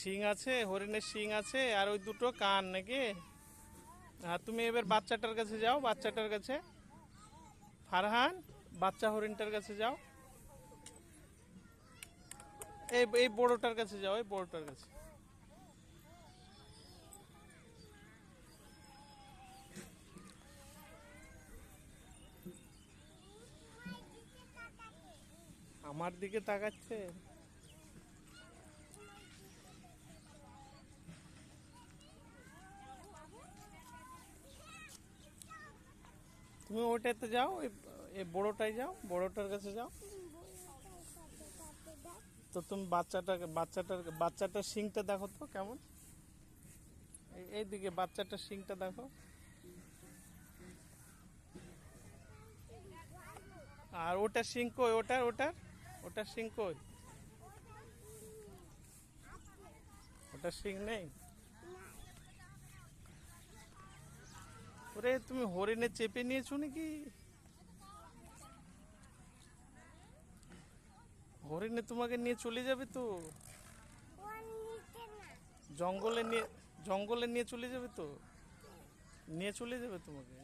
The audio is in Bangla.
শিং আছে, হরিণের শিং আছে, আর ওই দুটো কান নাকি? আর তুমি এবার বাচ্চাটার কাছে যাও, বাচ্চাটার কাছে। ফারহান, বাচ্চা হরিণটার কাছে যাও। এই এই বড়টার কাছে যাও, এই বড়টার কাছে। আমার দিকে তাকাচ্ছে। তুমি ওটাতে যাও, এই বড়টাই যাও, বড়টার কাছে যাও। তো তুমি বাচ্চাটার শিংটা দেখো তো কেমন। এইদিকে বাচ্চাটার শিংটা দেখো। আর ওটার শিং কই? ওটার শিং কই? ওটার শিং নেই। ওরে, তুমি হরিণে চেপে নিয়েছো নাকি? হরিণে তোমাকে নিয়ে চলে যাবে তো। জঙ্গলে নিয়ে চলে যাবে তো। নিয়ে চলে যাবে তোমাকে।